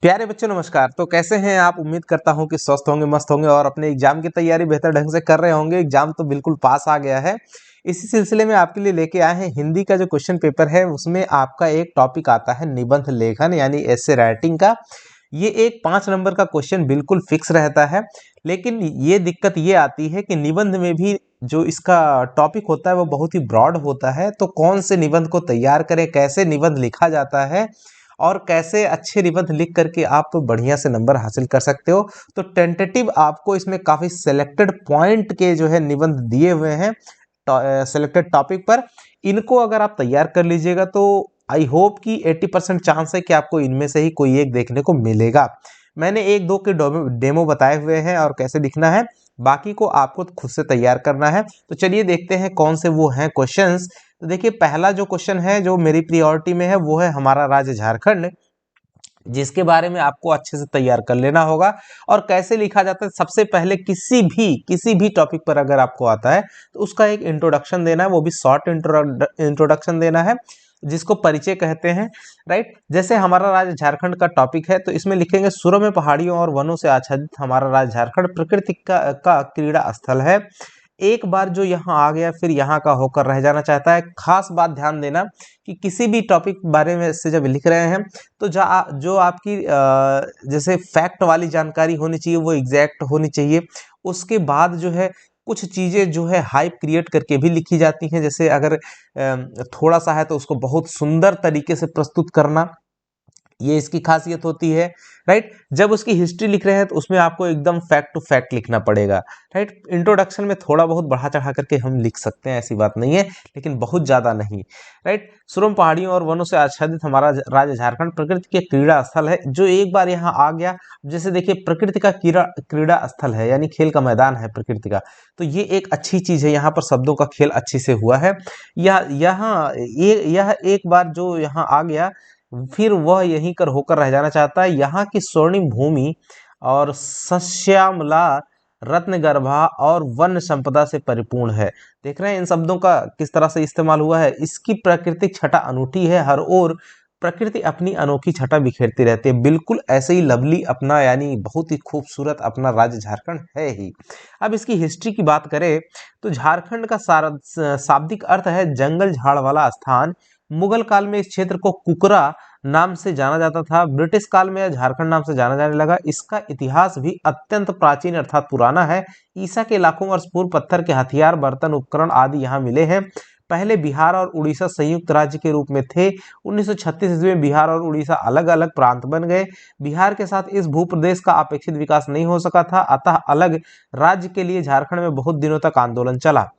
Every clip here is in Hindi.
प्यारे बच्चों नमस्कार। तो कैसे हैं आप? उम्मीद करता हूं कि स्वस्थ होंगे, मस्त होंगे और अपने एग्जाम की तैयारी बेहतर ढंग से कर रहे होंगे। एग्जाम तो बिल्कुल पास आ गया है। इसी सिलसिले में आपके लिए लेके आए हैं हिंदी का जो क्वेश्चन पेपर है, उसमें आपका एक टॉपिक आता है निबंध लेखन यानी एसे राइटिंग का। ये एक 5 नंबर का क्वेश्चन बिल्कुल फिक्स रहता है, लेकिन ये दिक्कत ये आती है कि निबंध में भी जो इसका टॉपिक होता है वो बहुत ही ब्रॉड होता है। तो कौन से निबंध को तैयार करें, कैसे निबंध लिखा जाता है और कैसे अच्छे निबंध लिख करके आप बढ़िया से नंबर हासिल कर सकते हो। तो टेंटेटिव आपको इसमें काफ़ी सेलेक्टेड पॉइंट के जो है निबंध दिए हुए हैं सेलेक्टेड टॉपिक पर। इनको अगर आप तैयार कर लीजिएगा तो आई होप कि 80% चांस है कि आपको इनमें से ही कोई एक देखने को मिलेगा। मैंने एक दो के डेमो बताए हुए हैं और कैसे लिखना है, बाकी को आपको खुद से तैयार करना है। तो चलिए देखते हैं कौन से वो हैं क्वेश्चंस। तो देखिए, पहला जो क्वेश्चन है जो मेरी प्रियोरिटी में है वो है हमारा राज्य झारखंड, जिसके बारे में आपको अच्छे से तैयार कर लेना होगा। और कैसे लिखा जाता है, सबसे पहले किसी भी टॉपिक पर अगर आपको आता है तो उसका एक इंट्रोडक्शन देना है, वो भी शॉर्ट इंट्रोडक्शन देना है, जिसको परिचय कहते हैं। राइट, जैसे हमारा राज्य झारखंड का टॉपिक है तो इसमें लिखेंगे सुरम्य में पहाड़ियों और वनों से आच्छादित हमारा राज्य झारखंड प्रकृति का क्रीड़ा स्थल है। एक बार जो यहाँ आ गया फिर यहाँ का होकर रह जाना चाहता है। खास बात ध्यान देना कि किसी भी टॉपिक बारे में से जब लिख रहे हैं तो जो आपकी जैसे फैक्ट वाली जानकारी होनी चाहिए वो एग्जैक्ट होनी चाहिए। उसके बाद जो है कुछ चीज़ें जो है हाइप क्रिएट करके भी लिखी जाती हैं। जैसे अगर थोड़ा सा है तो उसको बहुत सुंदर तरीके से प्रस्तुत करना, ये इसकी खासियत होती है। राइट, जब उसकी हिस्ट्री लिख रहे हैं तो उसमें आपको एकदम फैक्ट टू फैक्ट लिखना पड़ेगा। राइट, इंट्रोडक्शन में थोड़ा बहुत बढ़ा चढ़ा करके हम लिख सकते हैं, ऐसी बात नहीं है, लेकिन बहुत ज़्यादा नहीं। राइट, सुरम पहाड़ियों और वनों से आच्छादित हमारा राज्य झारखंड प्रकृति के क्रीड़ा स्थल है। जो एक बार यहाँ आ गया, जैसे देखिए प्रकृति का क्रीड़ा स्थल है यानी खेल का मैदान है प्रकृति का, तो ये एक अच्छी चीज़ है। यहाँ पर शब्दों का खेल अच्छे से हुआ है। यह एक बार जो यहाँ आ गया फिर वह यहीं कर होकर रह जाना चाहता है। यहाँ की स्वर्णिम भूमि और सस्यामला रत्नगर्भा और वन संपदा से परिपूर्ण है। देख रहे हैं इन शब्दों का किस तरह से इस्तेमाल हुआ है। इसकी प्राकृतिक छटा अनूठी है, हर ओर प्रकृति अपनी अनोखी छटा बिखेरती रहती है। बिल्कुल ऐसे ही लवली अपना यानी बहुत ही खूबसूरत अपना राज्य झारखंड है ही। अब इसकी हिस्ट्री की बात करें तो झारखंड का सारा शाब्दिक अर्थ है जंगल झाड़ वाला स्थान। मुगल काल में इस क्षेत्र को कुकरा नाम से जाना जाता था। ब्रिटिश काल में यह झारखंड नाम से जाना जाने लगा। इसका इतिहास भी अत्यंत प्राचीन अर्थात पुराना है। ईसा के लाखों वर्ष पूर्व पत्थर के हथियार, बर्तन, उपकरण आदि यहाँ मिले हैं। पहले बिहार और उड़ीसा संयुक्त राज्य के रूप में थे। 1936 ईस्वी में बिहार और उड़ीसा अलग अलग प्रांत बन गए। बिहार के साथ इस भूप्रदेश का अपेक्षित विकास नहीं हो सका था, अतः अलग राज्य के लिए झारखंड में बहुत दिनों तक आंदोलन चला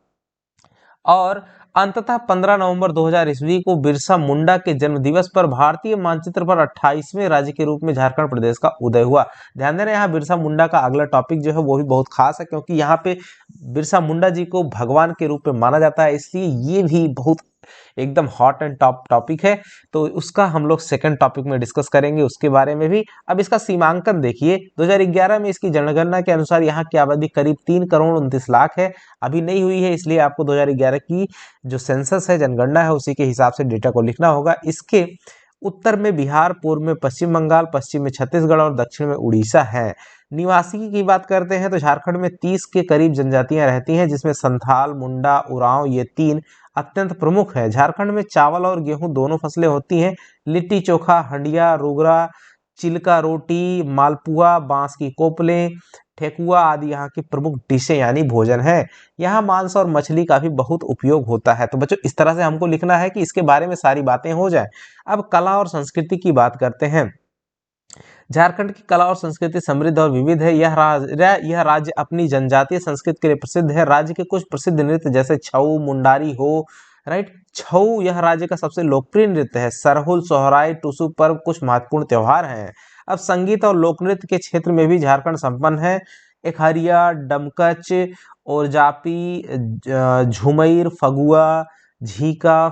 और अंततः 15 नवंबर 2000 ईस्वी को बिरसा मुंडा के जन्म दिवस पर भारतीय मानचित्र पर 28वें राज्य के रूप में झारखंड प्रदेश का उदय हुआ। ध्यान देना, यहाँ बिरसा मुंडा का अगला टॉपिक जो है वो भी बहुत खास है, क्योंकि यहाँ पे बिरसा मुंडा जी को भगवान के रूप में माना जाता है, इसलिए ये भी बहुत एकदम हॉट एंड टॉप टॉपिक है। तो उसका हम लोग सेकंड टॉपिक में डिस्कस करेंगे उसके बारे में भी। अब इसका सीमांकन देखिए, 2011 में इसकी जनगणना के अनुसार यहाँ की आबादी करीब 3,29,00,000 है। अभी नहीं हुई है, इसलिए आपको 2011 की जो सेंसस है, जनगणना है, उसी के हिसाब से डेटा को लिखना होगा। इसके उत्तर में बिहार, पूर्व में पश्चिम बंगाल, पश्चिम में छत्तीसगढ़ और दक्षिण में उड़ीसा है। निवासी की बात करते हैं तो झारखंड में 30 के करीब जनजातियां रहती हैं, जिसमें संथाल, मुंडा, उरांव ये 3 अत्यंत प्रमुख है। झारखंड में चावल और गेहूं दोनों फसलें होती हैं। लिट्टी चोखा, हंडिया, रोगरा, चिल्का रोटी, मालपुआ, बांस की कोपलें, ठेकुआ आदि यहाँ की प्रमुख डिशें यानी भोजन है। यहाँ मांस और मछली का भी बहुत उपयोग होता है। तो बच्चों, इस तरह से हमको लिखना है कि इसके बारे में सारी बातें हो जाए। अब कला और संस्कृति की बात करते हैं। झारखंड की कला और संस्कृति समृद्ध और विविध है। यह राज्य अपनी जनजातीय संस्कृति के लिए प्रसिद्ध है। राज्य के कुछ प्रसिद्ध नृत्य जैसे छऊ, मुंडारी हो। राइट, छऊ यह राज्य का सबसे लोकप्रिय नृत्य है। सरहुल, सोहराय, टुसु पर्व कुछ महत्वपूर्ण त्योहार हैं। अब संगीत और लोक नृत्य के क्षेत्र में भी झारखंड संपन्न है। एकहरिया, डमकच, ओरजापी, झुमैर, फगुआ, झीका,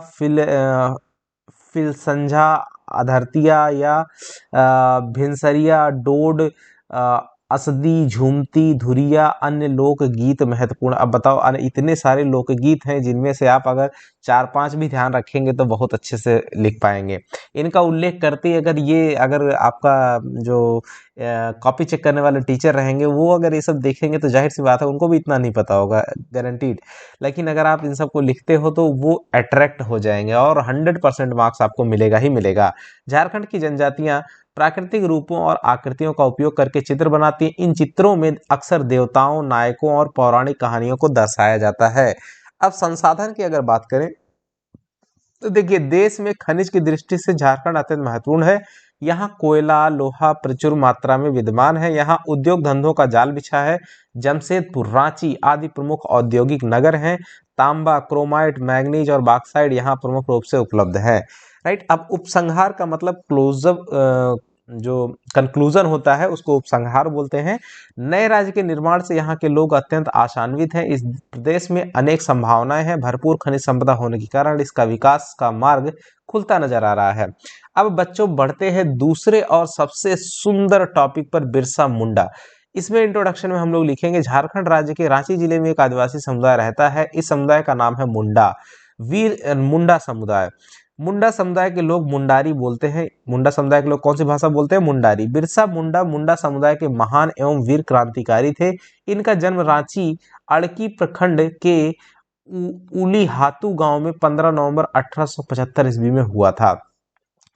फिलसंझा, अधरतिया या भिनसरिया, डोड, असदी, झूमती, धुरिया, अन्य लोकगीत महत्वपूर्ण। अब बताओ, इतने सारे लोकगीत हैं जिनमें से आप अगर 4-5 भी ध्यान रखेंगे तो बहुत अच्छे से लिख पाएंगे। इनका उल्लेख करते अगर आपका जो कॉपी चेक करने वाले टीचर रहेंगे वो अगर ये सब देखेंगे तो जाहिर सी बात है उनको भी इतना नहीं पता होगा, गारंटीड। लेकिन अगर आप इन सबको लिखते हो तो वो अट्रैक्ट हो जाएंगे और 100% मार्क्स आपको मिलेगा ही मिलेगा। झारखंड की जनजातियां प्राकृतिक रूपों और आकृतियों का उपयोग करके चित्र बनाती हैं। इन चित्रों में अक्सर देवताओं, नायकों और पौराणिक कहानियों को दर्शाया जाता है। अब संसाधन की अगर बात करें तो देखिए, देश में खनिज की दृष्टि से झारखंड अत्यंत महत्वपूर्ण है। यहाँ कोयला, लोहा प्रचुर मात्रा में विद्यमान है। यहाँ उद्योग धंधों का जाल बिछा है। जमशेदपुर, रांची आदि प्रमुख औद्योगिक नगर हैं। तांबा, क्रोमाइट, मैग्नीज और बॉक्साइट यहाँ प्रमुख रूप से उपलब्ध है। राइट। अब उपसंहार का मतलब जो कंक्लूजन होता है उसको उपसंहार बोलते हैं। नए राज्य के निर्माण से यहाँ के लोग अत्यंत आशान्वित हैं। इस प्रदेश में अनेक संभावनाएं हैं। भरपूर खनिज संपदा होने के कारण इसका विकास का मार्ग खुलता नजर आ रहा है। अब बच्चों बढ़ते हैं दूसरे और सबसे सुंदर टॉपिक पर, बिरसा मुंडा। इसमें इंट्रोडक्शन में हम लोग लिखेंगे, झारखंड राज्य के रांची जिले में एक आदिवासी समुदाय रहता है। इस समुदाय का नाम है मुंडा, वीर मुंडा समुदाय। मुंडा समुदाय के लोग मुंडारी बोलते हैं। मुंडा समुदाय के लोग कौन सी भाषा बोलते हैं? मुंडारी। बिरसा मुंडा मुंडा समुदाय के महान एवं वीर क्रांतिकारी थे। इनका जन्म रांची अड़की प्रखंड के उलीहातू गांव में 15 नवंबर 1875 ईस्वी में हुआ था।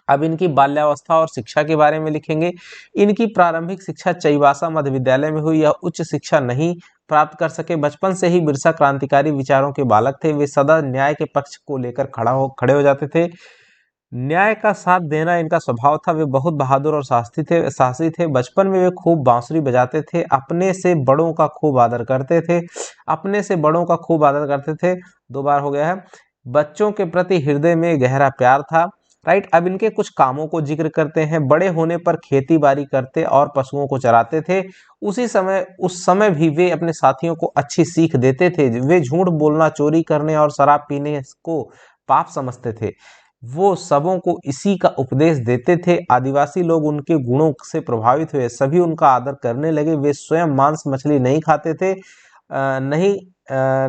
अब इनकी बाल्यावस्था और शिक्षा के बारे में लिखेंगे। इनकी प्रारंभिक शिक्षा चईवासा मध्य विद्यालय में हुई। यह उच्च शिक्षा नहीं प्राप्त कर सके। बचपन से ही बिरसा क्रांतिकारी विचारों के बालक थे। वे सदा न्याय के पक्ष को लेकर खड़े हो जाते थे। न्याय का साथ देना इनका स्वभाव था। वे बहुत बहादुर और साहसी थे। बचपन में वे खूब बांसुरी बजाते थे। अपने से बड़ों का खूब आदर करते थे। अपने से बड़ों का खूब आदर करते थे, 2 बार हो गया है। बच्चों के प्रति हृदय में गहरा प्यार था। राइट। अब इनके कुछ कामों को जिक्र करते हैं। बड़े होने पर खेती बाड़ी करते और पशुओं को चराते थे। उस समय भी वे अपने साथियों को अच्छी सीख देते थे। वे झूठ बोलना, चोरी करने और शराब पीने को पाप समझते थे। वो सबों को इसी का उपदेश देते थे। आदिवासी लोग उनके गुणों से प्रभावित हुए, सभी उनका आदर करने लगे। वे स्वयं मांस मछली नहीं खाते थे,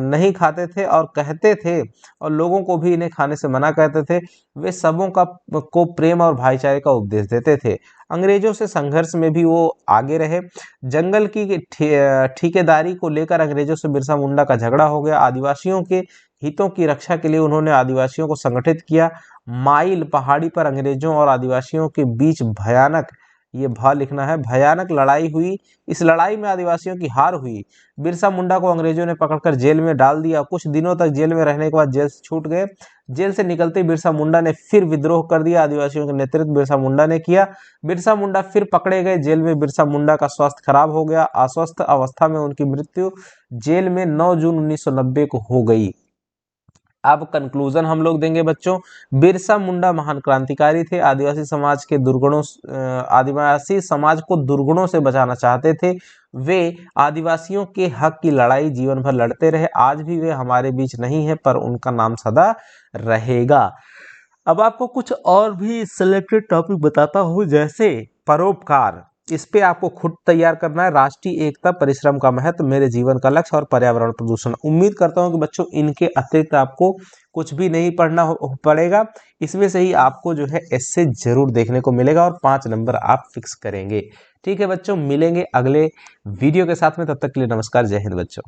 नहीं खाते थे और कहते थे, और लोगों को भी इन्हें खाने से मना करते थे। वे सबों को प्रेम और भाईचारे का उपदेश देते थे। अंग्रेजों से संघर्ष में भी वो आगे रहे। जंगल की ठेकेदारी को लेकर अंग्रेजों से बिरसा मुंडा का झगड़ा हो गया। आदिवासियों के हितों की रक्षा के लिए उन्होंने आदिवासियों को संगठित किया। माइल पहाड़ी पर अंग्रेजों और आदिवासियों के बीच भयानक, ये भा लिखना है, भयानक लड़ाई हुई। इस लड़ाई में आदिवासियों की हार हुई। बिरसा मुंडा को अंग्रेजों ने पकड़कर जेल में डाल दिया। कुछ दिनों तक जेल में रहने के बाद जेल से छूट गए। जेल से निकलते बिरसा मुंडा ने फिर विद्रोह कर दिया। आदिवासियों का नेतृत्व बिरसा मुंडा ने किया। बिरसा मुंडा फिर पकड़े गए। जेल में बिरसा मुंडा का स्वास्थ्य खराब हो गया। अस्वस्थ अवस्था में उनकी मृत्यु जेल में 9 जून 1990 को हो गई। अब कंक्लूजन हम लोग देंगे बच्चों। बिरसा मुंडा महान क्रांतिकारी थे। आदिवासी समाज को दुर्गुणों से बचाना चाहते थे। वे आदिवासियों के हक की लड़ाई जीवन भर लड़ते रहे। आज भी वे हमारे बीच नहीं है, पर उनका नाम सदा रहेगा। अब आपको कुछ और भी सिलेक्टेड टॉपिक बताता हूँ, जैसे परोपकार। इस पे आपको खुद तैयार करना है। राष्ट्रीय एकता, परिश्रम का महत्व, मेरे जीवन का लक्ष्य और पर्यावरण प्रदूषण। उम्मीद करता हूं कि बच्चों इनके अतिरिक्त आपको कुछ भी नहीं पढ़ना पड़ेगा। इसमें से ही आपको जो है ऐसे जरूर देखने को मिलेगा और 5 नंबर आप फिक्स करेंगे। ठीक है बच्चों, मिलेंगे अगले वीडियो के साथ में। तब तक के लिए नमस्कार, जय हिंद बच्चों।